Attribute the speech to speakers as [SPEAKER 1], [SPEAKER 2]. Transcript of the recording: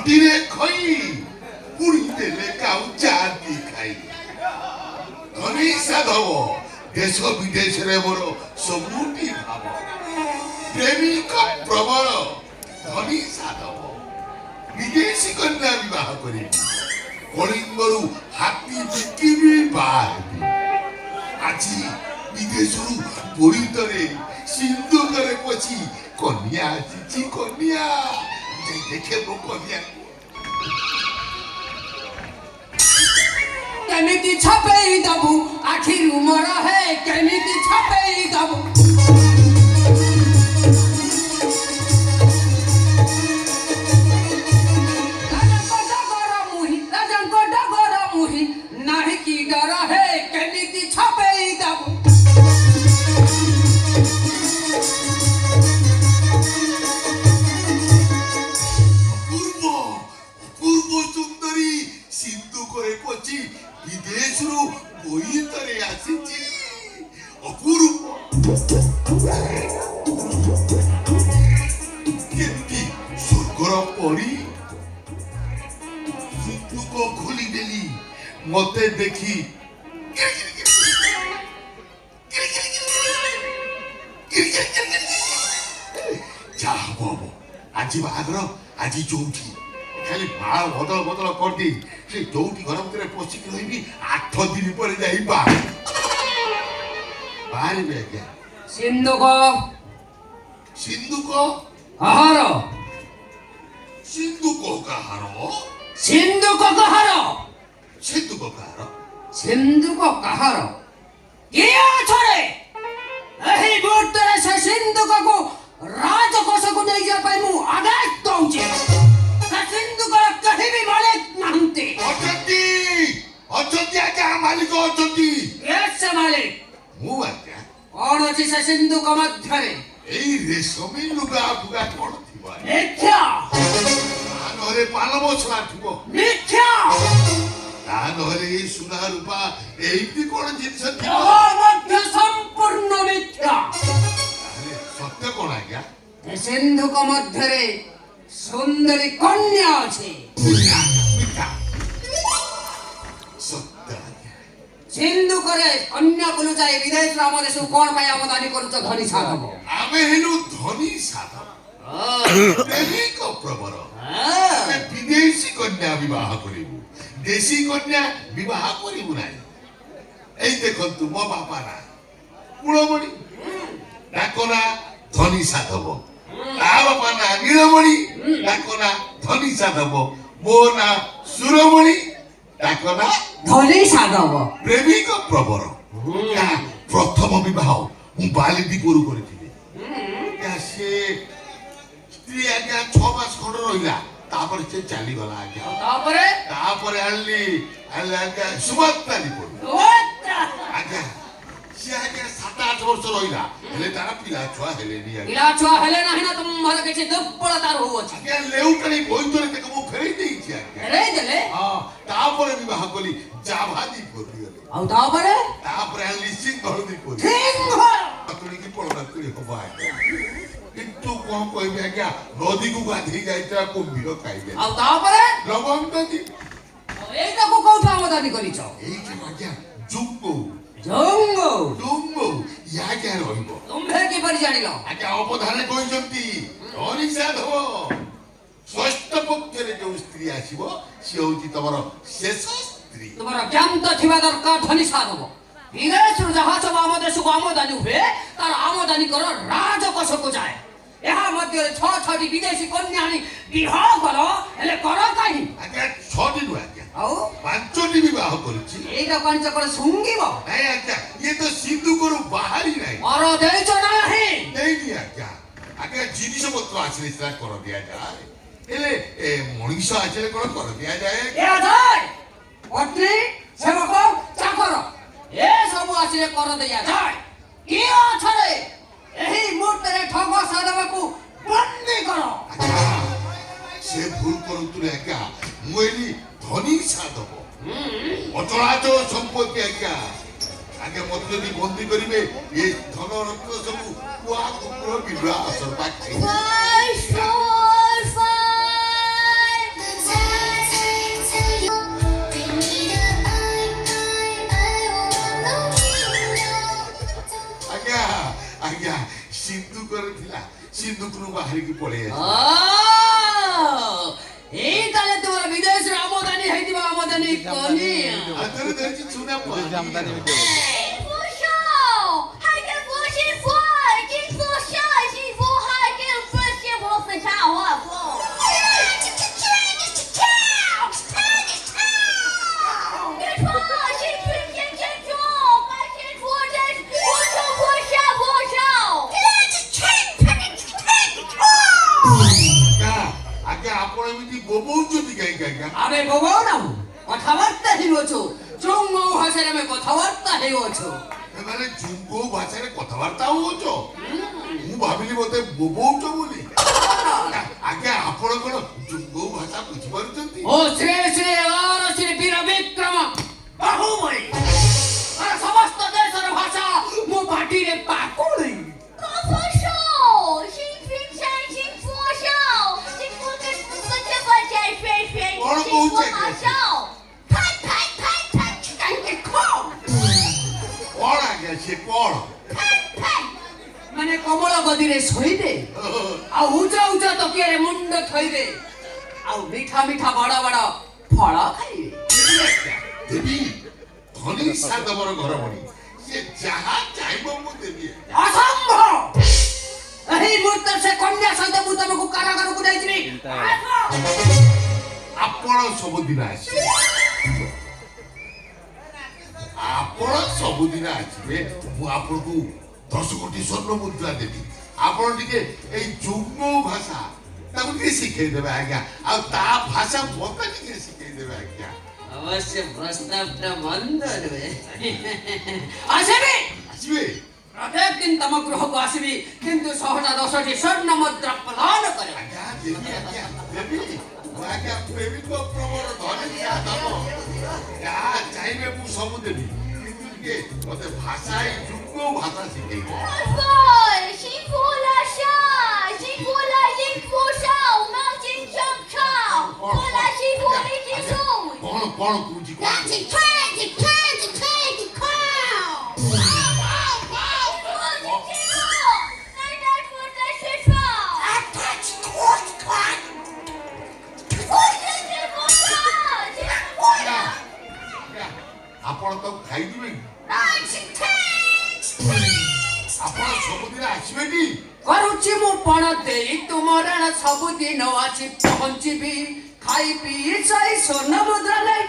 [SPEAKER 1] ମାଟିରେ ଖଇ ପୁଣି ଦେଲେ କାଉ ଚାନ୍ଦି ଖାଇ ଧନୀ ସାଧବ ଦେଶ ବିଦେଶରେ ମୋର ସବୁଠି ଭାବ ପ୍ରେମିକ ପ୍ରବଳ ଧନୀ ସାଧବ ବିଦେଶୀ କନ୍ୟା ବିବାହ କରିବି କଳିଙ୍ଗରୁ ହାତୀ ବିକିବି ବାହା ହେବି ଆଜି ବିଦେଶରୁ ବୋଇତରେ ସିନ୍ଦୁକରେ ପୋଛି କନ୍ୟା ଆସିଛି କନ୍ୟା ଦେଖେ ମୋ କନ୍ୟା
[SPEAKER 2] କେମିତି ଛପେଇ ଦବୁ ଆଖିରୁ ମୋର ହେ କେମିତି ଛପେଇ ଦବୁ ରାଜାଙ୍କ ଡଗର ମୁହିଁ ନାହିଁ କି ଡର ହେ କେମିତି ଛପେଇ ଦବୁ
[SPEAKER 1] অপূর্ব সুন্দরী সিন্ধু করে পচি বিদেশরু বইতরে আসিছি অপূর্ব কেমতি স্বর্গর পরি সিন্ধুক খুলি দেলি মতে দেখি যা হব আজি বাহাঘর আজি চৌঠি খালি মাଳ ବଦଳ ବଦଳ କରିଦେଇ ସେ ଯୋଉଠି ଘର ଭିତରେ ପଶିକି ରହିବି 8 ଦିନ ପରେ ଯାଇ ବାହାରିବି ଆଜ୍ଞା
[SPEAKER 2] ସିନ୍ଦୁକ
[SPEAKER 1] ସିନ୍ଦୁକ
[SPEAKER 2] କାହାର
[SPEAKER 1] ସିନ୍ଦୁକ କାହାର
[SPEAKER 2] ସିନ୍ଦୁକ କାହାର
[SPEAKER 1] ସିନ୍ଦୁକ କାହାର
[SPEAKER 2] ସିନ୍ଦୁକ କାହାର କିଏ ଅଛରେ ଏହି ମୁହୂର୍ତ୍ତରେ ସେ ସିନ୍ଦୁକକୁ ରାଜକୋଷକୁ ନେଇଯିବା ପାଇଁ ମୁଁ ଆଦେଶ ଦଉଛି ସିନ୍ଦୁକର କେହି ବି ମାଲିକ ନାହାନ୍ତି
[SPEAKER 1] ଅଛନ୍ତି ଅଛନ୍ତି ଆଜ୍ଞା ମାଲିକ ଅଛନ୍ତି
[SPEAKER 2] ସେ ମାଲିକ
[SPEAKER 1] ମୁଁ ଆଜ୍ଞା
[SPEAKER 2] କଣ ଅଛି ସେ ସିନ୍ଦୁକ ମଧ୍ୟରେ
[SPEAKER 1] ଏଇ ରେଶମୀ ଲୁଗା ଫୁଗା କଣ ଥିବ
[SPEAKER 2] ମିଥ୍ୟା
[SPEAKER 1] ତା ନହେଲେ ପାନ ମସଲା ଥିବ
[SPEAKER 2] ମିଥ୍ୟା
[SPEAKER 1] ତା ନହେଲେ ଏଇ ସୁନା ରୂପା ଏଇଠି କଣ ଜିନିଷ ଥିବ
[SPEAKER 2] ମଧ୍ୟ ସମ୍ପୂର୍ଣ୍ଣ ମିଥ୍ୟା
[SPEAKER 1] ତାହେଲେ ସତ୍ୟ କଣ ଆଜ୍ଞା
[SPEAKER 2] ଏ ସିନ୍ଧୁକ ମଧ୍ୟରେ ସୁନ୍ଦରୀ କନ୍ୟା ଅଛି
[SPEAKER 1] ମିଥ୍ୟା ସତ୍ୟ ଆଜ୍ଞା
[SPEAKER 2] ସିନ୍ଧୁକରେ କନ୍ୟାକୁ ଲୁଚାଇ ବିଦେଶରୁ ଆମ ଦେଶକୁ କଣ ପାଇଁ ଆମଦାନୀ କରୁଛ ଧନୀ ସାଧବ
[SPEAKER 1] ଆମେ ହେଲୁ ଧନୀ ସାଧବ ପ୍ରେମିକ ପ୍ରବର ଆମେ ବିଦେଶୀ କନ୍ୟା ବିବାହ କରିବୁ ଦେଶୀ କନ୍ୟା ବିବାହ କରିବୁ ନାହିଁ ଏଇ ଦେଖନ୍ତୁ ମୋ ବାପା ନା କୁଳମଣି ତାଙ୍କ ନା ଧନୀ ସାଧବ ତା ବାପା ନା ନୀଳମଣି ତାଙ୍କ ନା ଧନୀ ସାଧବ ମୋ ନା ସୁରମଣି ତାଙ୍କ ନା
[SPEAKER 2] ଧନୀ ସାଧବ
[SPEAKER 1] ପ୍ରେମିକ ପ୍ରବର ପ୍ରଥମ ବିବାହ ମୁଁ ବାଲିଦୀପରୁ କରିଥିଲି ସେ ସ୍ତ୍ରୀ ଆଜ୍ଞା 6 ମାସ ଖଣ୍ଡ ରହିଲା ତାପରେ ସେ ଚାଲିଗଲା ଆଜ୍ଞା ତାପରେ ଆଣିଲି ଆଜ୍ଞା ସୁଭଦ୍ରାଲିପରୁ ଆଜ୍ଞା ସିଏ ଆଜ୍ଞା 7-8 ବର୍ଷ ରହିଲା ହେଲେ ତାର ପିଲା ଛୁଆ ହେଲେନି
[SPEAKER 2] ପିଲା ଛୁଆ ହେଲେ ନାହିଁ ନା ତୁମର କିଛି ଦୁର୍ବଳତା ରହୁଅଛି
[SPEAKER 1] ଆଜ୍ଞା ଲେଉଟାଣି ବୋଇତରେ ତାକୁ ମୁଁ ଫେରେଇ ଦେଇଛି ଆଜ୍ଞା
[SPEAKER 2] ଫେରେଇ ଦେଲେ
[SPEAKER 1] ହଁ ତାପରେ ବିବାହ କଲି ଜାଭାଦୀପରୁ ଗଲି
[SPEAKER 2] ଆଉ ତାପରେ
[SPEAKER 1] ଆଣିଲି ସିଂହଳଦୀପରୁ କି ପଳନାକୁଳି ହବ ଆଜ୍ଞା କିନ୍ତୁ କଣ କହିବି ଆଜ୍ଞା ନଦୀକୁ ଗାଧେଇ ଯାଇଥିଲା କୁମ୍ଭୀର ଖାଇବେ
[SPEAKER 2] ଆଉ ତାପରେ
[SPEAKER 1] ଲବଙ୍ଗ ନଦୀ
[SPEAKER 2] ଏଇଟାକୁ କୋଉଠୁ ଆମଦାନୀ କରିଛ
[SPEAKER 1] ଏଇଠି ଆଜ୍ଞା ଜୁଙ୍ଗୁ ଆଜ୍ଞା ରହିବ
[SPEAKER 2] ତୁମ୍ଭେ କିପରି ଜାଣିଲ
[SPEAKER 1] ଆଜ୍ଞା ଅବଧାନରେ କହିଛନ୍ତି ଧନୀ ସାଧବ ଷଷ୍ଠ ପକ୍ଷରେ ଯୋଉ ସ୍ତ୍ରୀ ଆସିବ ସେ ହଉଛି ତମର ଶେଷ ସ୍ତ୍ରୀ
[SPEAKER 2] ତୁମର ଜ୍ଞାନ ଥିବା ଦରକାର ଧନୀ ସାଧବ ବିଦେଶରୁ ଯାହା ସବୁ ଆମ ଦେଶକୁ ଆମଦାନୀ ହୁଏ ତାର ଆମଦାନୀ କର ରାଜକୋଷକୁ ଯାଏ ଏହା ମଧ୍ୟରେ 6-6ଟି ବିଦେଶୀ କନ୍ୟା ଆଣି ବିବାହ କର ହେଲେ କର କାହିଁ
[SPEAKER 1] ଆଜ୍ଞା 6ଟି ନୁହେଁ ଆଜ୍ଞା
[SPEAKER 2] ଆଉ
[SPEAKER 1] 5ଟି ବିବାହ କରିଛି
[SPEAKER 2] ଏଇଟା ପାଞ୍ଚ କଣ ଶୁଙ୍ଗିବ
[SPEAKER 1] ନାଇଁ ଆଜ୍ଞା ଇଏ ତ ସିନ୍ଧୁକରୁ ବାହାରି ନାହିଁ
[SPEAKER 2] କର ଦେଇଛ ନାହିଁ
[SPEAKER 1] ଦେଇନି ଆଜ୍ଞା ଆଜ୍ଞା ଜିନିଷ ପତ୍ର ଆସିଲେ ସେଟା କର ଦିଆଯାଏ ହେଲେ ମଣିଷ ଆସିଲେ କଣ କର ଦିଆଯାଏ
[SPEAKER 2] ପତ୍ନୀ ସେବକ ଚାକର ଏ ସବୁ ଆସିଲେ କର ଦିଆଯାଏ କିଏ ଅଛରେ ଏହି ମୁହୂର୍ତ୍ତରେ ଠଗ ସାଧବକୁ ବନ୍ଦୀ କର
[SPEAKER 1] ସେ ଭୁଲ କରନ୍ତୁନି ଆଜ୍ଞା ମୁଁ ଏଲି ଧନୀ ସାଧବ ଅଚଳାଚଳ ସମ୍ପତ୍ତି ଆଜ୍ଞା ଆଜ୍ଞା ମତେ ଯଦି ବନ୍ଦୀ କରିବେ ଏ ଧନ ରତ୍ନ ସବୁ କୁଆ କୁକୁର ବିବାହ ସିନ୍ଧୁକରୁ ବାହାରିକି ପଳେଇ
[SPEAKER 2] ও,
[SPEAKER 1] ଆସିବେ
[SPEAKER 2] এই তাহলে তোমার বিদেশের আমদানি হইতিবা আমদানি কনিয়া
[SPEAKER 1] ଆଥରେ ଧରିଛି ଚୁନା ପାଣି
[SPEAKER 3] আমদানি হইতে
[SPEAKER 4] 福寿，还跟佛是佛，金佛寿，幸福还跟佛是佛分上我佛。别说是春天真重，白天出真佛寿佛寿佛寿。
[SPEAKER 1] ଆଜ୍ଞା ଆପଣ ଏମିତି ବୋବଉଛନ୍ତି କାହିଁକି ଆଜ୍ଞା
[SPEAKER 2] আবে ববো না কথাবার্তা হেউছো চুঙ্গ ভাষাରେ ଆମେ କଥାବାର୍ତ୍ତା ହେଉଛୁ
[SPEAKER 1] ଏମାନେ ଜୁଙ୍ଗୋ ଭାଷାରେ କଥାବାର୍ତ୍ତା ହଉଛ ମୁଁ ଭାବିଲି ମତେ ବୋବଉଛ ବୋଲି ଆଜ୍ଞା ଆପଣ କଣ ଜୁଙ୍ଗୋ ଭାଷା ବୁଝିପାରୁଛନ୍ତି
[SPEAKER 2] ও শ্রী শ্রী আর শ্রী বীর বিক্রম বাহুবলী আর সমস্ত দেশের ভাষা মো পাটিরে পাকুড়ি
[SPEAKER 4] 高佛寿，新君山新佛寿，幸福跟福分这个山水水，幸福好寿。拍拍拍拍，
[SPEAKER 2] কাইকে কম
[SPEAKER 1] କଣ ଆଜ୍ଞା ସେ କଣ
[SPEAKER 4] 拍拍。
[SPEAKER 2] মানে কমল গদিরে শোইবে ଆଉ ଉଚ୍ଚ ଉଚ୍ଚ ତକିଆରେ ମୁଣ୍ଡ ଥୋଇବେ ଆଉ ମିଠା ମିଠା ବଡ଼ ବଡ଼ ଫଳ ଖାଇବେ
[SPEAKER 1] ଦେବୀ ଧନୀ ସାଧବର ଘର ଭଳି ସେ ଯାହା ଚାହିଁବ ମୁଁ ଦେବି
[SPEAKER 2] ଅସମ୍ଭବ ଏହି ମୁହୂର୍ତ୍ତରେ ସେ କନ୍ୟା ସହିତ ମୁଁ ତମକୁ କାରାଗାରକୁ ନେଇଯିବି ଆସ!
[SPEAKER 1] ଆପଣ ସବୁଦିନ ଆସିବେ ଆପଣ ସବୁଦିନ ଆସିବେ ମୁଁ ଆପଣଙ୍କୁ 10 କୋଟି ସ୍ୱର୍ଣ୍ଣ ମୁଦ୍ରା ଦେବି ଆପଣ ଟିକେ ଏଇ ଯୁଗ୍ମ ଭାଷା ତାକୁ ଟିକେ ଶିଖେଇଦେବେ ଆଜ୍ଞା ଆଉ ତା ଭାଷା ମତେ ଟିକେ ଶିଖେଇଦେବେ ଆଜ୍ଞା
[SPEAKER 2] ଅବଶ୍ୟ ପ୍ରସ୍ତାବଟା ମନ୍ଦ ନୁହେଁ ଆସିବି
[SPEAKER 1] ଆସିବେ
[SPEAKER 2] ପ୍ରତ୍ୟେକ ଦିନ ତମ ଗୃହକୁ ଆସିବି କିନ୍ତୁ 1010ଟି ସ୍ୱର୍ଣ୍ଣ ମୁଦ୍ରା ପ୍ରଦାନ କରିବି
[SPEAKER 1] ଆଜ୍ଞା ଦେବି ମୁଁ ଆଜ୍ଞା ପ୍ରେମିକ ପ୍ରବଳ ଧନୀ ସାଧବ ଯାହା ଚାହିଁବେ ମୁଁ ସବୁ ଦେବି କିନ୍ତୁ ଟିକେ ମତେ ଭାଷା ଏଇ ଯୁଗ୍ମ ଭାଷା ଶିଖେଇଦେବେ
[SPEAKER 4] 福幸福了寿，幸福了幸福寿，毛巾正长，福了幸福一直送。
[SPEAKER 1] କଣ କଣ କହୁଛି କଣ କହୁଛି? ଆଜ୍ଞା, ଆପଣ ତ ଖାଇଯିବେ କି? ଆପଣ ସବୁଦିନ ଆସିବେନି
[SPEAKER 2] କରୁଛି ମୁଁ ପଣ ଦେଇ ତୁମର ସବୁଦିନ ଆସି ପହଞ୍ଚିବି ଖାଇ ପିଇ ଯାଇ ସ୍ୱର୍ଣ୍ଣ ମୁଦ୍ରା ନେଇ